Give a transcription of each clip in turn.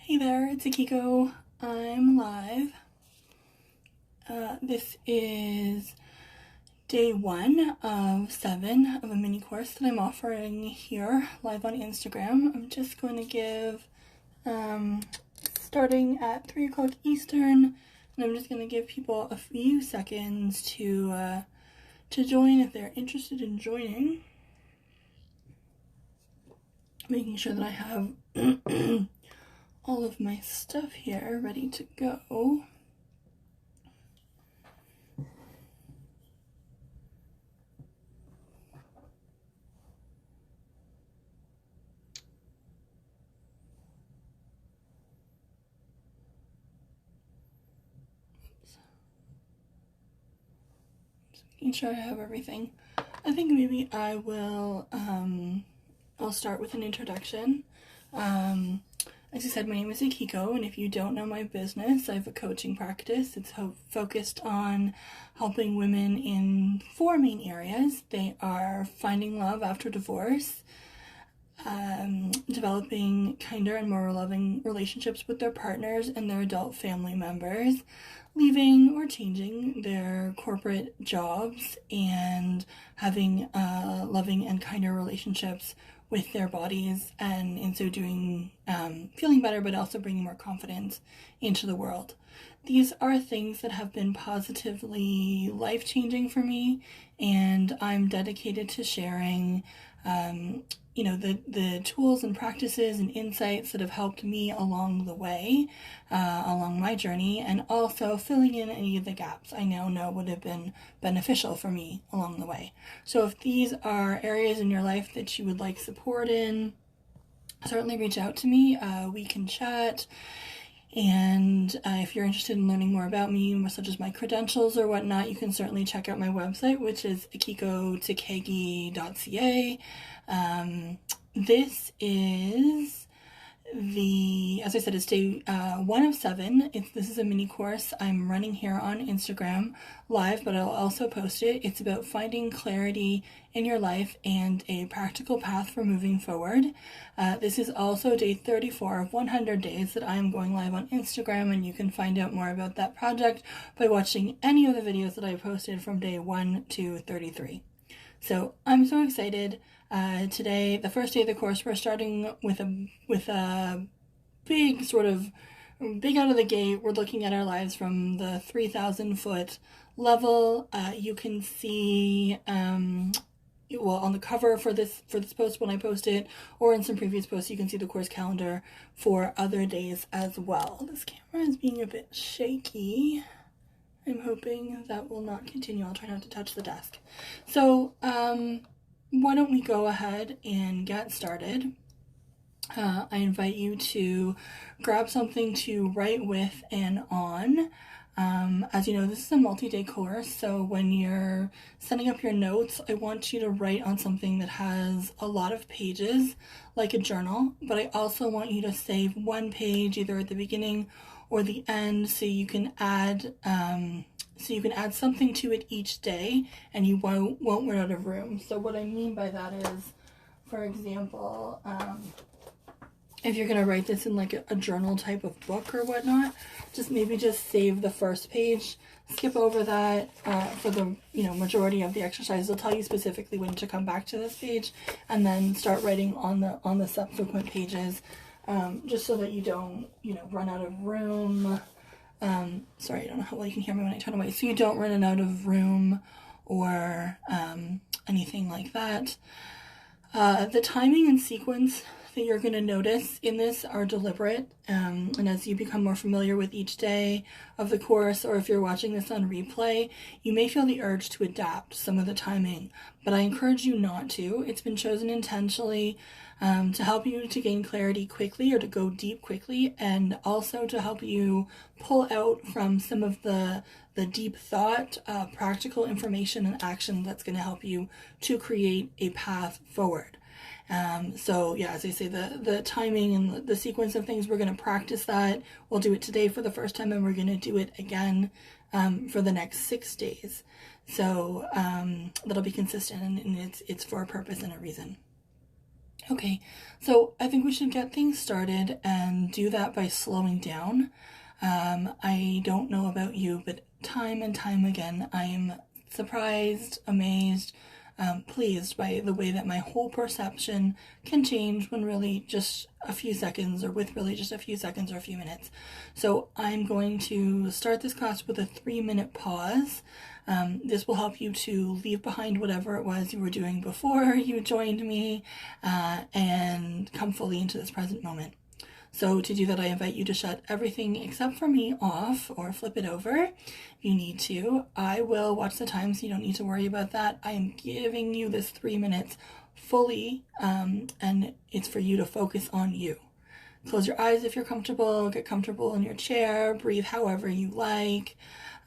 Hey there, it's Akiko. I'm live. This is day 1 of 7 of a mini course that I'm offering here live on Instagram. I'm just going to give, starting at 3 o'clock Eastern, and I'm just going to give people a few seconds to join if they're interested in joining. Making sure that I have all of my stuff here ready to go. Making sure I have everything. I think maybe I will, I'll start with an introduction. As I said, my name is Akiko, and if you don't know my business, I have a coaching practice. It's focused on helping women in 4 main areas. They are finding love after divorce, developing kinder and more loving relationships with their partners and their adult family members, leaving or changing their corporate jobs, and having loving and kinder relationships with their bodies, and in so doing feeling better, but also bringing more confidence into the world. These are things that have been positively life-changing for me, and I'm dedicated to sharing the tools and practices and insights that have helped me along the way, along my journey, and also filling in any of the gaps I now know would have been beneficial for me along the way. So if these are areas in your life that you would like support in, certainly reach out to me. We can chat. And if you're interested in learning more about me, such as my credentials or whatnot, you can certainly check out my website, which is akikotakegi.ca. This is as I said, it's day 1 of 7. This is a mini course I'm running here on Instagram live, but I'll also post it. It's about finding clarity in your life and a practical path for moving forward. This is also day 34 of 100 days that I am going live on Instagram, and you can find out more about that project by watching any of the videos that I posted from day 1 to 33. So I'm so excited. Today, the first day of the course, we're starting with a big out of the gate. We're looking at our lives from the 3,000-foot level. You can see, on the cover for this post when I post it, or in some previous posts, you can see the course calendar for other days as well. This camera is being a bit shaky. I'm hoping that will not continue. I'll try not to touch the desk. So, why don't we go ahead and get started? I invite you to grab something to write with and on. As you know, this is a multi-day course, so when you're setting up your notes, I want you to write on something that has a lot of pages, like a journal, but I also want you to save one page either at the beginning or the end, so you can add something to it each day, and you won't run out of room. So what I mean by that is, for example, if you're going to write this in like a journal type of book or whatnot, just save the first page, skip over that for the majority of the exercise. They'll tell you specifically when to come back to this page, and then start writing on the subsequent pages, just so that you don't run out of room. Sorry, I don't know how well you can hear me when I turn away. So you don't run out of room or anything like that. The timing and sequence that you're going to notice in this are deliberate, and as you become more familiar with each day of the course, or if you're watching this on replay, you may feel the urge to adapt some of the timing, but I encourage you not to. It's been chosen intentionally to help you to gain clarity quickly, or to go deep quickly, and also to help you pull out from some of the deep thought, practical information and action that's going to help you to create a path forward. So yeah, as I say, the timing and the sequence of things, we're going to practice that. We'll do it today for the first time, and we're going to do it again for the next 6 days. So that'll be consistent, and it's for a purpose and a reason. Okay, so I think we should get things started and do that by slowing down. I don't know about you, but time and time again, I'm surprised, amazed, pleased by the way that my whole perception can change when really just a few seconds, or with really just a few seconds or a few minutes. So I'm going to start this class with a 3-minute pause. This will help you to leave behind whatever it was you were doing before you joined me and come fully into this present moment. So to do that, I invite you to shut everything except for me off or flip it over if you need to. I will watch the time, so you don't need to worry about that. I am giving you this 3 minutes fully, and it's for you to focus on you. Close your eyes if you're comfortable, get comfortable in your chair, breathe however you like.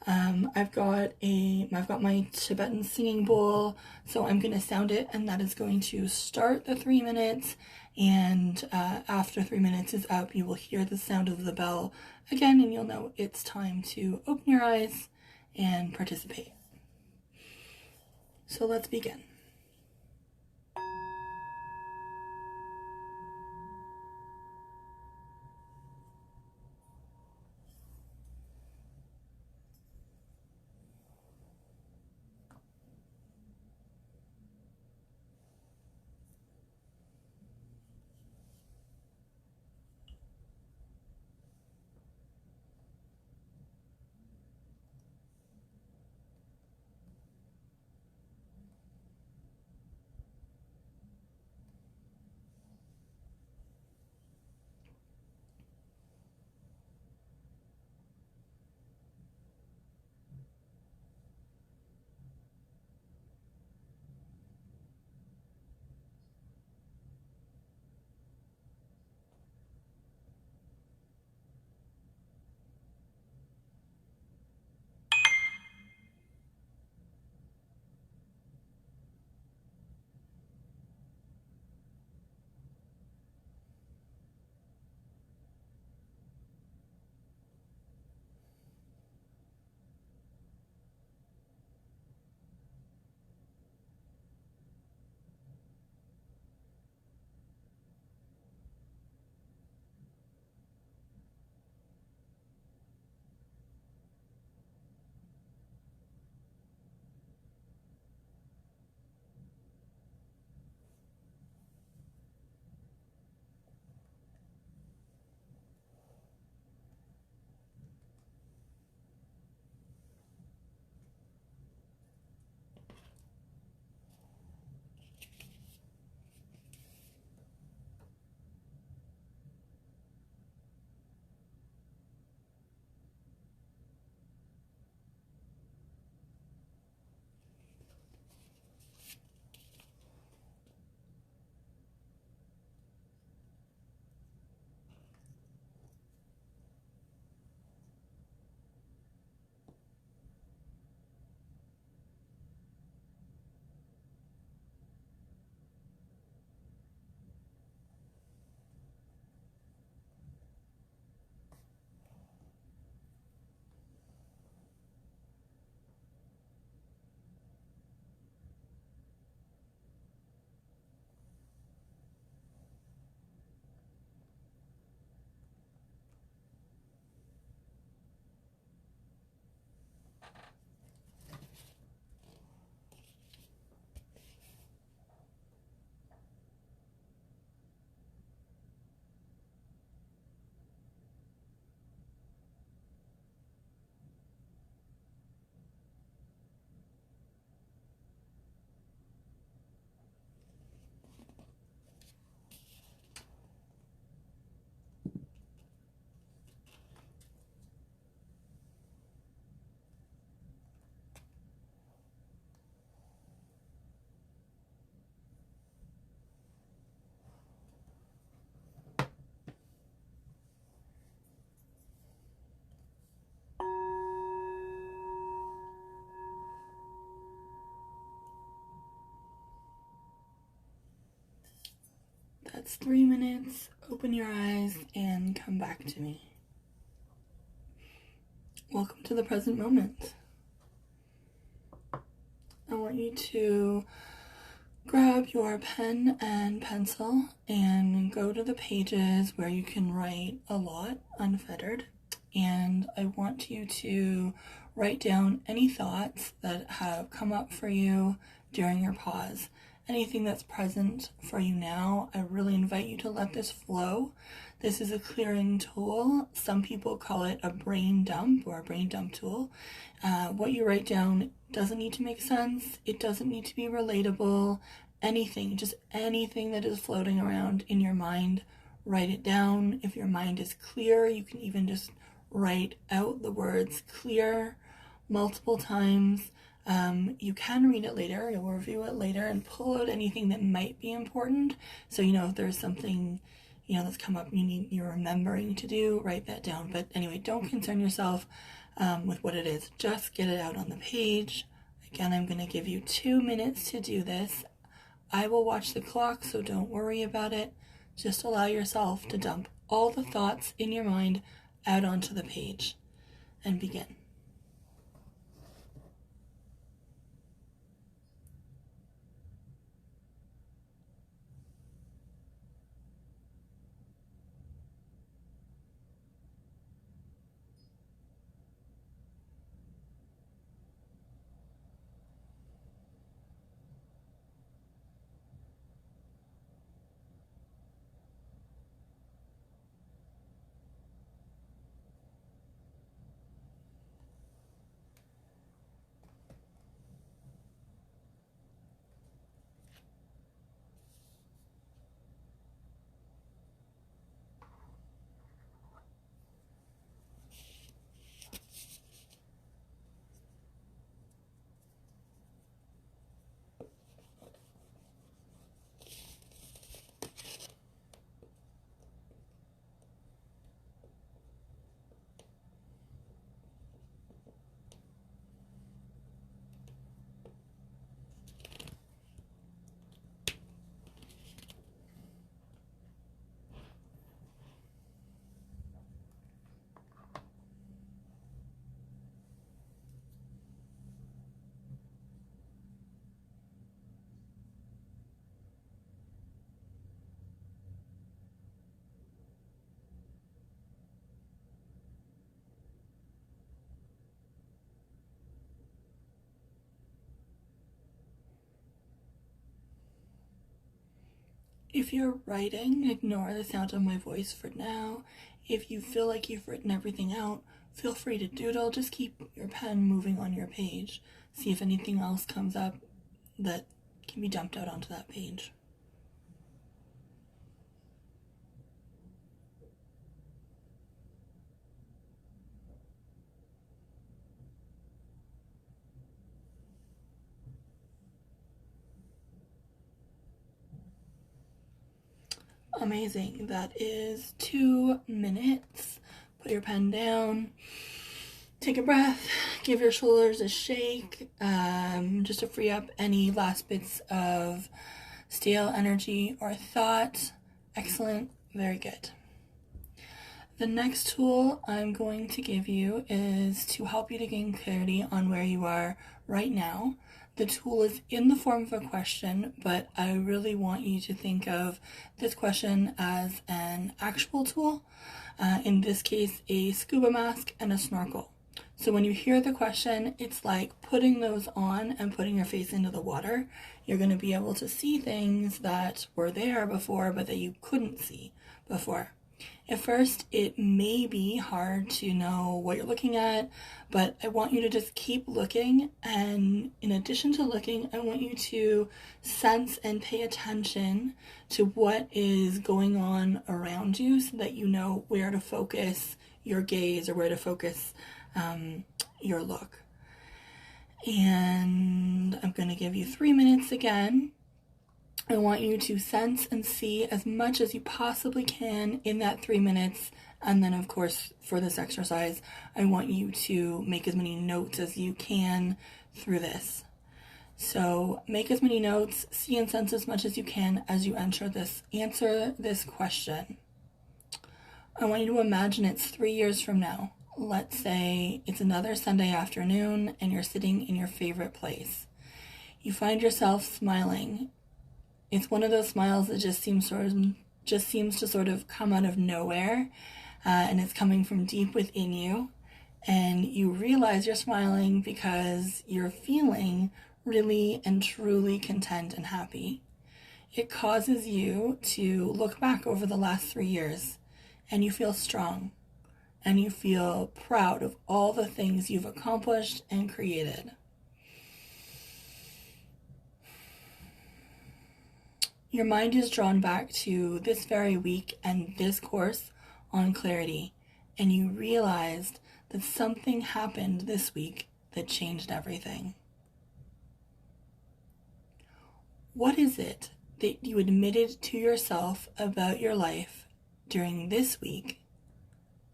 I've got my Tibetan singing bowl, so I'm going to sound it, and that is going to start the 3 minutes. And after 3 minutes is up, you will hear the sound of the bell again, and you'll know it's time to open your eyes and participate. So let's begin. That's 3 minutes. Open your eyes and come back to me. Welcome to the present moment. I want you to grab your pen and pencil and go to the pages where you can write a lot unfettered. And I want you to write down any thoughts that have come up for you during your pause. Anything that's present for you now, I really invite you to let this flow. This is a clearing tool. Some people call it a brain dump or a brain dump tool. What you write down doesn't need to make sense. It doesn't need to be relatable. Anything, just anything that is floating around in your mind, write it down. If your mind is clear, you can even just write out the words clear multiple times. You can read it later, you'll review it later and pull out anything that might be important. So, if there's something, that's come up you're remembering to do, write that down. But anyway, don't concern yourself with what it is. Just get it out on the page. Again, I'm going to give you 2 minutes to do this. I will watch the clock, so don't worry about it. Just allow yourself to dump all the thoughts in your mind out onto the page and begin. If you're writing, ignore the sound of my voice for now. If you feel like you've written everything out, feel free to doodle. Just keep your pen moving on your page. See if anything else comes up that can be dumped out onto that page. Amazing. That is 2 minutes. Put your pen down. Take a breath. Give your shoulders a shake, just to free up any last bits of stale energy or thought. Excellent. Very good. The next tool I'm going to give you is to help you to gain clarity on where you are right now. The tool is in the form of a question, but I really want you to think of this question as an actual tool. In this case, a scuba mask and a snorkel. So when you hear the question, it's like putting those on and putting your face into the water. You're going to be able to see things that were there before, but that you couldn't see before. At first, it may be hard to know what you're looking at, but I want you to just keep looking. And in addition to looking, I want you to sense and pay attention to what is going on around you so that you know where to focus your gaze or where to focus your look. And I'm going to give you 3 minutes again. I want you to sense and see as much as you possibly can in that 3 minutes. And then, of course, for this exercise, I want you to make as many notes as you can through this. So make as many notes, see and sense as much as you can as you answer this question. I want you to imagine it's 3 years from now. Let's say it's another Sunday afternoon and you're sitting in your favorite place. You find yourself smiling It's one of those smiles that just seems to sort of come out of nowhere, and it's coming from deep within you, and you realize you're smiling because you're feeling really and truly content and happy. It causes you to look back over the last 3 years, and you feel strong, and you feel proud of all the things you've accomplished and created. Your mind is drawn back to this very week and this course on clarity, and you realized that something happened this week that changed everything. What is it that you admitted to yourself about your life during this week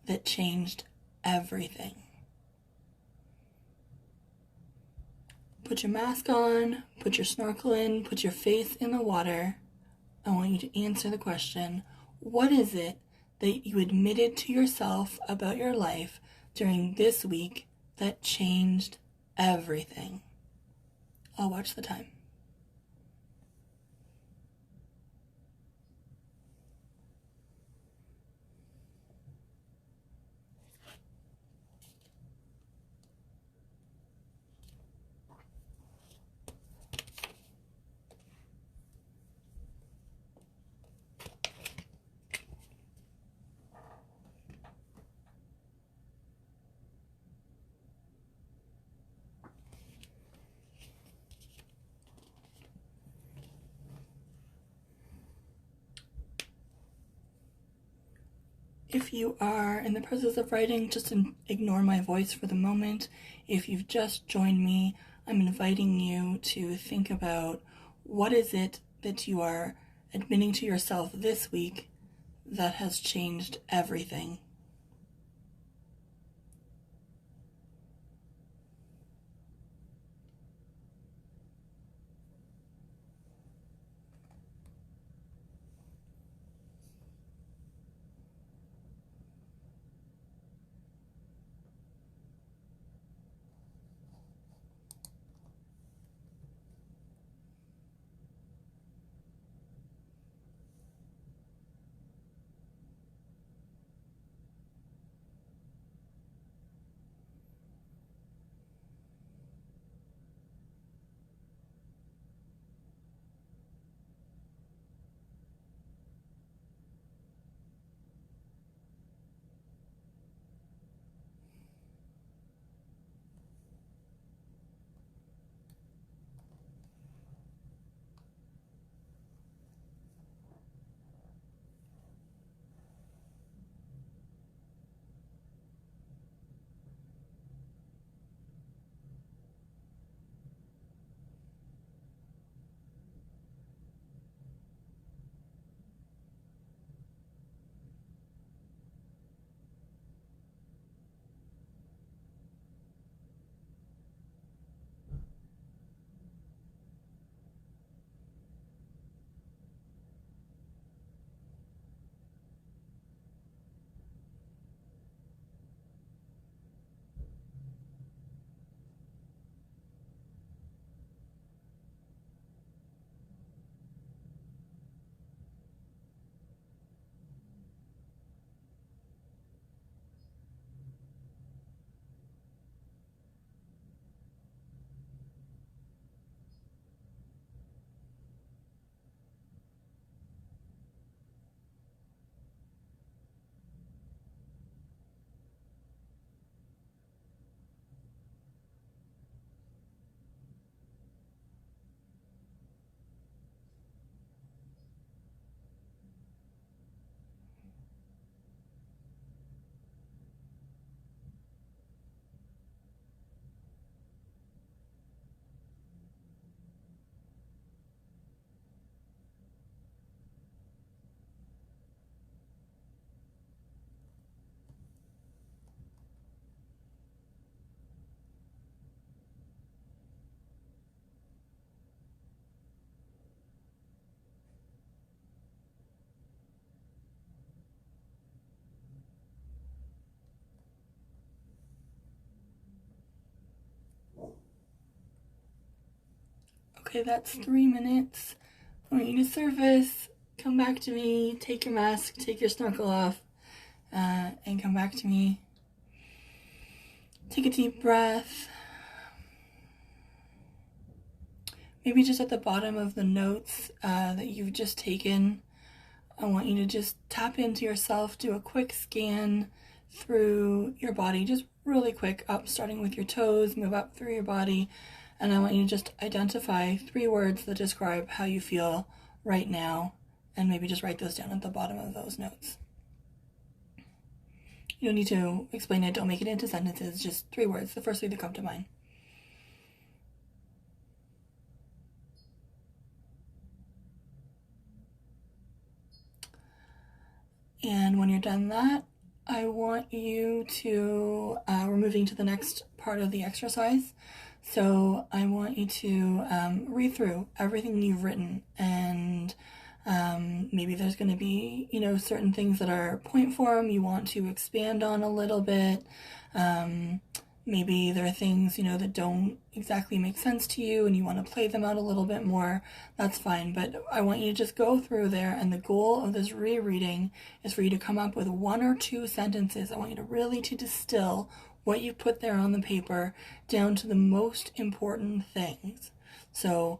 that changed everything? Put your mask on, put your snorkel in, put your face in the water. I want you to answer the question, what is it that you admitted to yourself about your life during this week that changed everything? I'll watch the time. If you are in the process of writing, just ignore my voice for the moment. If you've just joined me, I'm inviting you to think about what is it that you are admitting to yourself this week that has changed everything. Okay, that's 3 minutes. I want you to surface, come back to me, take your mask, take your snorkel off, and come back to me. Take a deep breath. Maybe just at the bottom of the notes that you've just taken, I want you to just tap into yourself, do a quick scan through your body, just really quick, up starting with your toes, move up through your body, and I want you to just identify 3 words that describe how you feel right now, and maybe just write those down at the bottom of those notes. You don't need to explain it, don't make it into sentences, just 3 words, the first 3 that come to mind. And when you're done that, I want you to, we're moving to the next part of the exercise. So I want you to read through everything you've written, and maybe there's going to be, certain things that are point form you want to expand on a little bit. Maybe there are things, that don't exactly make sense to you and you want to play them out a little bit more. That's fine. But I want you to just go through there, and the goal of this rereading is for you to come up with 1 or 2 sentences. I want you to really distill what you put there on the paper down to the most important things. So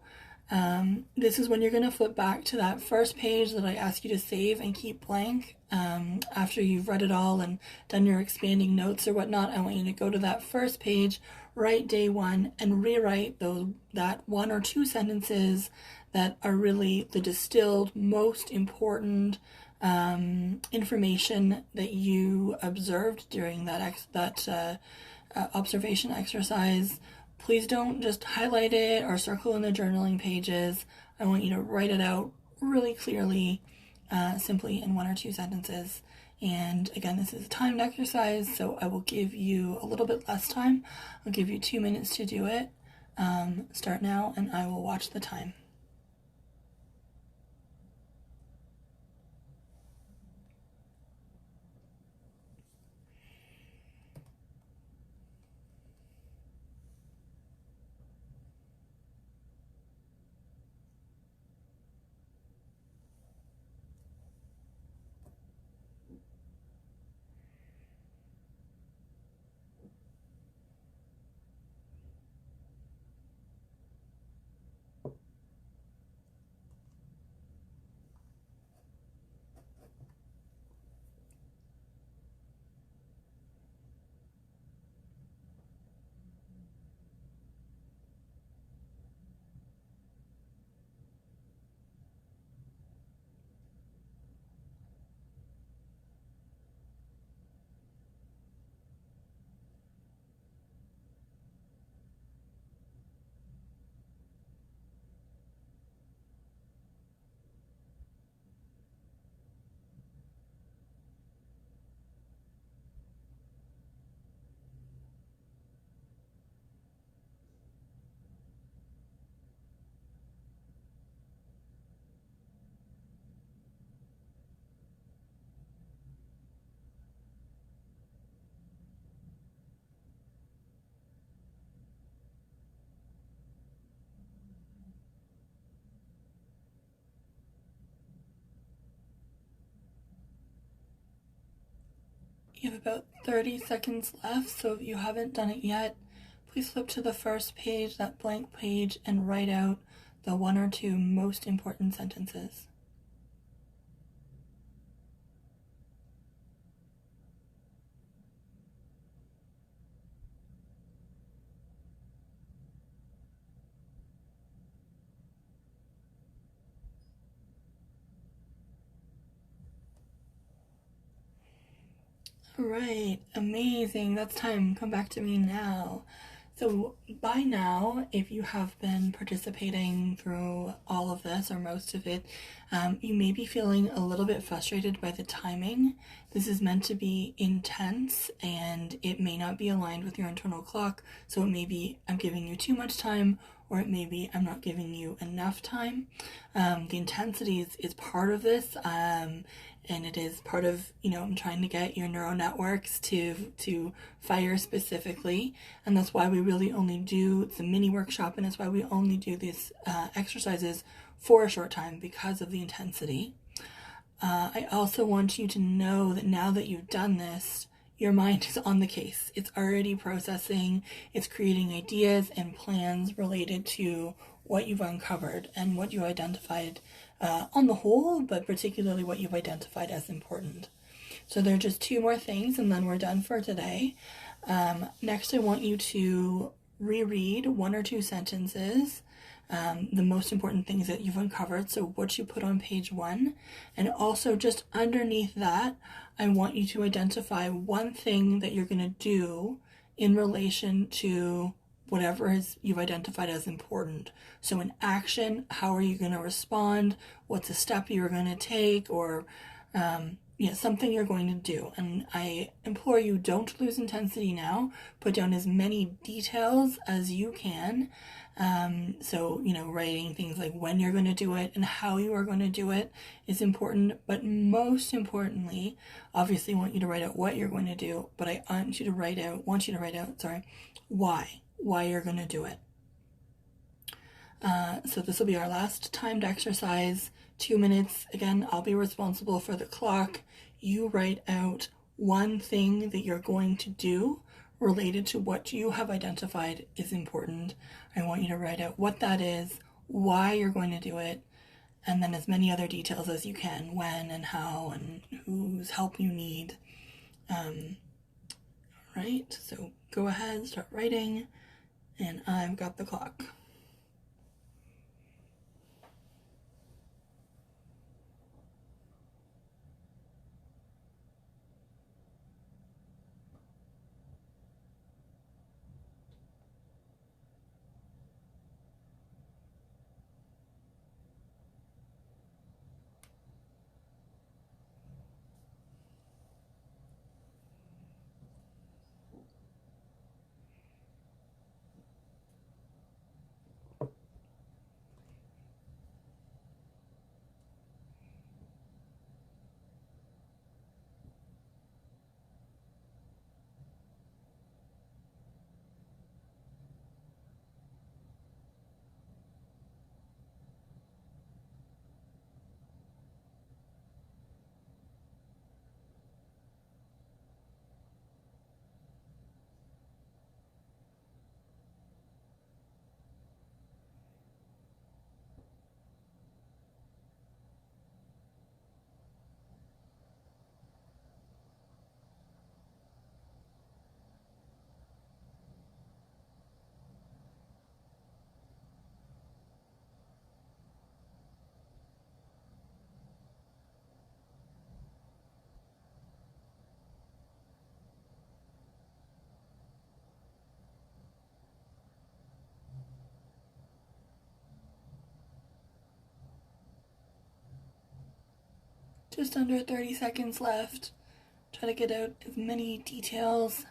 this is when you're going to flip back to that first page that I asked you to save and keep blank. After you've read it all and done your expanding notes or whatnot, I want you to go to that first page, write day 1, and rewrite that 1 or 2 sentences that are really the distilled, most important information that you observed during that observation exercise. Please don't just highlight it or circle in the journaling pages. I want you to write it out really clearly, simply in 1 or 2 sentences. And again, this is a timed exercise, so I will give you a little bit less time. I'll give you 2 minutes to do it. Start now, and I will watch the time. You have about 30 seconds left, so if you haven't done it yet, please flip to the first page, that blank page, and write out the 1 or 2 most important sentences. All right, amazing. That's time. Come back to me now. So by now, if you have been participating through all of this or most of it, you may be feeling a little bit frustrated by the timing. This is meant to be intense, and it may not be aligned with your internal clock. So it may be I'm giving you too much time, or it may be I'm not giving you enough time. The intensity is part of this, and it is part of, I'm trying to get your neural networks to fire specifically, and that's why we really only do the mini workshop, and that's why we only do these exercises for a short time, because of the intensity. I also want you to know that now that you've done this, your mind is on the case. It's already processing, it's creating ideas and plans related to what you've uncovered and what you identified on the whole, but particularly what you've identified as important. So there are just 2 more things and then we're done for today. Next, I want you to reread 1 or 2 sentences, the most important things that you've uncovered, so what you put on page 1, and also just underneath that, I want you to identify one thing that you're going to do in relation to whatever you've identified as important. So an action, how are you going to respond, what's a step you're going to take, or something you're going to do. And I implore you, don't lose intensity now. Put down as many details as you can. So, writing things like when you're going to do it and how you are going to do it is important. But most importantly, obviously I want you to write out what you're going to do, but I want you to write out, why you're going to do it. So this will be our last timed exercise, 2 minutes. Again, I'll be responsible for the clock. You write out one thing that you're going to do related to what you have identified is important. I want you to write out what that is, why you're going to do it, and then as many other details as you can, when and how and whose help you need. Right, so go ahead, start writing, and I've got the clock. Just under 30 seconds left. Try to get out as many details.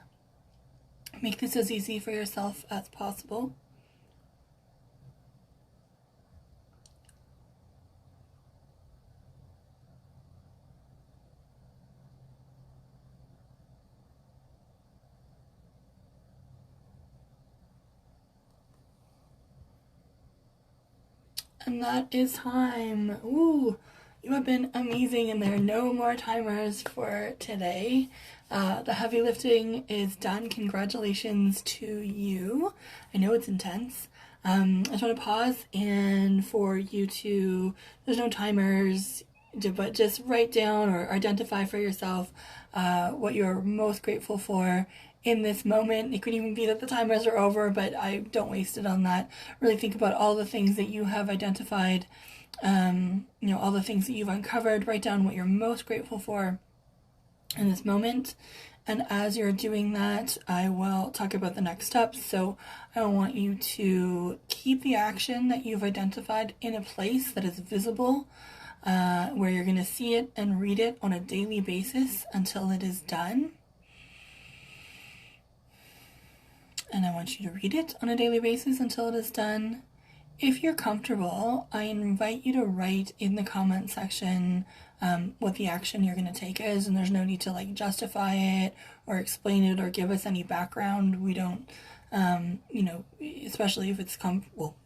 Make this as easy for yourself as possible. And that is time. Ooh, you have been amazing, and there are no more timers for today. The heavy lifting is done. Congratulations to you. I know it's intense. I just want to pause and for you to, there's no timers, but just write down or identify for yourself what you're most grateful for in this moment. It could even be that the timers are over, but I don't waste it on that. Really think about all the things that you have identified, all the things that you've uncovered. Write down what you're most grateful for in this moment. And as you're doing that, I will talk about the next steps. So I want you to keep the action that you've identified in a place that is visible, where you're going to see it and read it on a daily basis until it is done. And I want you to read it on a daily basis until it is done. If you're comfortable, I invite you to write in the comment section what the action you're going to take is, and there's no need to like justify it or explain it or give us any background. We don't, especially if it's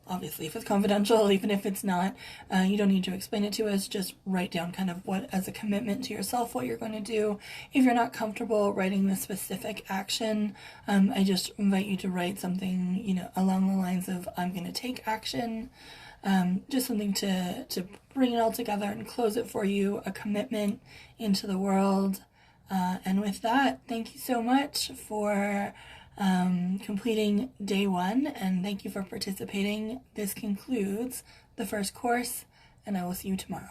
obviously if it's confidential, even if it's not, you don't need to explain it to us. Just write down kind of what, as a commitment to yourself, what you're going to do. If you're not comfortable writing the specific action, I just invite you to write something, along the lines of I'm going to take action. Just something to bring it all together and close it for you, a commitment into the world. And with that, thank you so much for completing day 1, and thank you for participating. This concludes the first course, and I will see you tomorrow.